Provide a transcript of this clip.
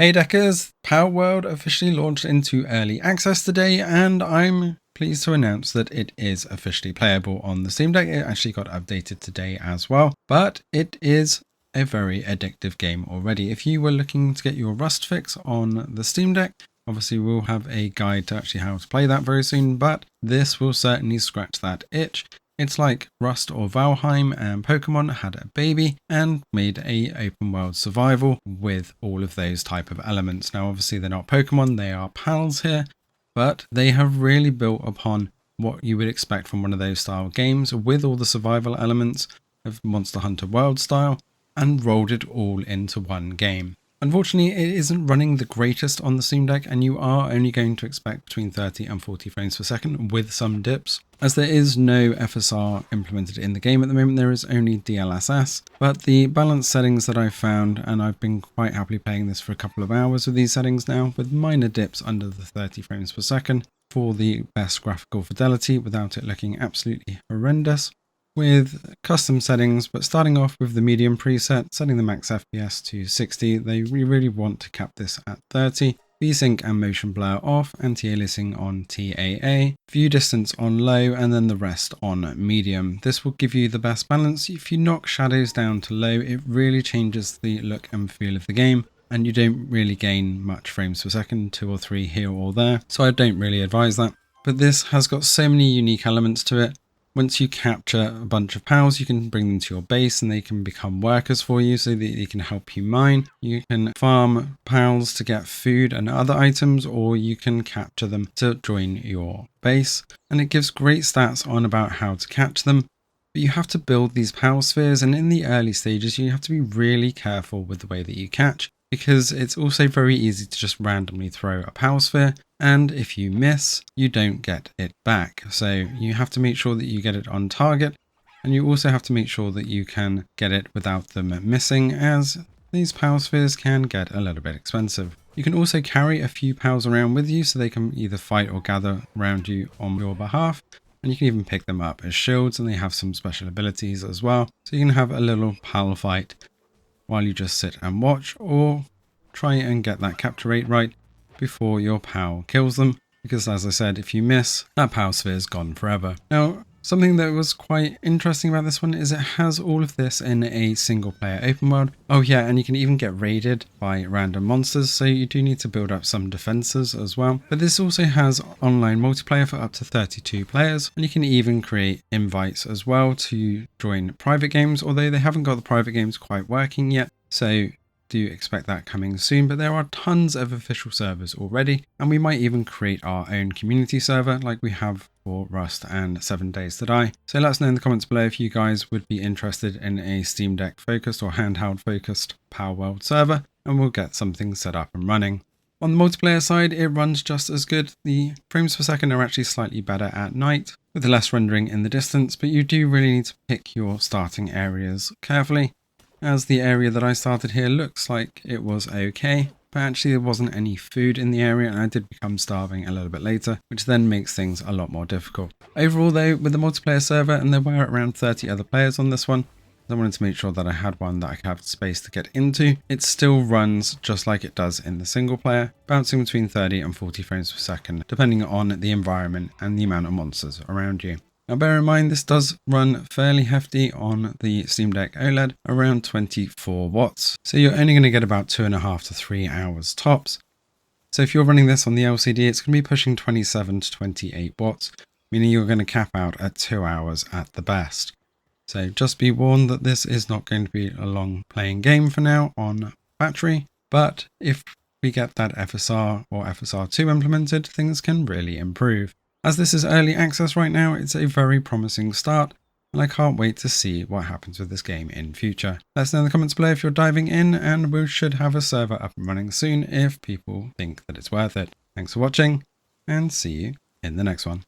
Hey Deckers, Palworld officially launched into early access today, and I'm pleased to announce that it is officially playable on the Steam Deck. It actually got updated today as well, but it is a very addictive game already. If you were looking to get your Rust fix on the Steam Deck, obviously we'll have a guide to actually how to play that very soon, but this will certainly scratch that itch. It's like Rust or Valheim and Pokemon had a baby and made a open world survival with all of those type of elements. Now obviously they're not Pokemon, they are pals here, but they have really built upon what you would expect from one of those style games with all the survival elements of Monster Hunter World style and rolled it all into one game. Unfortunately, it isn't running the greatest on the Steam Deck, and you are only going to expect between 30 and 40 frames per second with some dips. As there is no FSR implemented in the game at the moment, there is only DLSS, but the balance settings that I've found, and I've been quite happily playing this for a couple of hours with these settings now, with minor dips under the 30 frames per second for the best graphical fidelity without it looking absolutely horrendous. With custom settings, but starting off with the medium preset, setting the max FPS to 60, they really want to cap this at 30, VSync and motion blur off, anti-aliasing on TAA, view distance on low, and then the rest on medium. This will give you the best balance. If you knock shadows down to low, it really changes the look and feel of the game, and you don't really gain much frames per second, 2 or 3 here or there, so I don't really advise that. But this has got so many unique elements to it. Once you capture a bunch of pals, you can bring them to your base and they can become workers for you so that they can help you mine. You can farm pals to get food and other items, or you can capture them to join your base. And it gives great stats on about how to catch them. But you have to build these pal spheres, and in the early stages you have to be really careful with the way that you catch, because it's also very easy to just randomly throw a pal sphere, and if you miss, you don't get it back. So you have to make sure that you get it on target, and you also have to make sure that you can get it without them missing, as these pal spheres can get a little bit expensive. You can also carry a few pals around with you so they can either fight or gather around you on your behalf. And you can even pick them up as shields, and they have some special abilities as well. So you can have a little pal fight while you just sit and watch, or try and get that capture rate right before your pal kills them, because as I said, if you miss, that pal sphere is gone forever. Now, something that was quite interesting about this one is it has all of this in a single player open world. Oh yeah, and you can even get raided by random monsters, so you do need to build up some defenses as well. But this also has online multiplayer for up to 32 players, and you can even create invites as well to join private games, although they haven't got the private games quite working yet, so do expect that coming soon. But there are tons of official servers already, and we might even create our own community server like we have for Rust and 7 Days to Die. So let us know in the comments below if you guys would be interested in a Steam Deck focused or handheld focused Palworld server, and we'll get something set up and running. On the multiplayer side, it runs just as good. The frames per second are actually slightly better at night with less rendering in the distance, but you do really need to pick your starting areas carefully, as the area that I started here looks like it was okay, but actually there wasn't any food in the area, and I did become starving a little bit later, which then makes things a lot more difficult. Overall though, with the multiplayer server, and there were around 30 other players on this one, I wanted to make sure that I had one that I could have space to get into. It still runs just like it does in the single player, bouncing between 30 and 40 frames per second, depending on the environment and the amount of monsters around you. Now bear in mind, this does run fairly hefty on the Steam Deck OLED, around 24 watts. So you're only going to get about 2.5 to 3 hours tops. So if you're running this on the LCD, it's going to be pushing 27 to 28 watts, meaning you're going to cap out at 2 hours at the best. So just be warned that this is not going to be a long playing game for now on battery, but if we get that FSR or FSR2 implemented, things can really improve. As this is early access right now, it's a very promising start, and I can't wait to see what happens with this game in future. Let us know in the comments below if you're diving in, and we should have a server up and running soon if people think that it's worth it. Thanks for watching, and see you in the next one.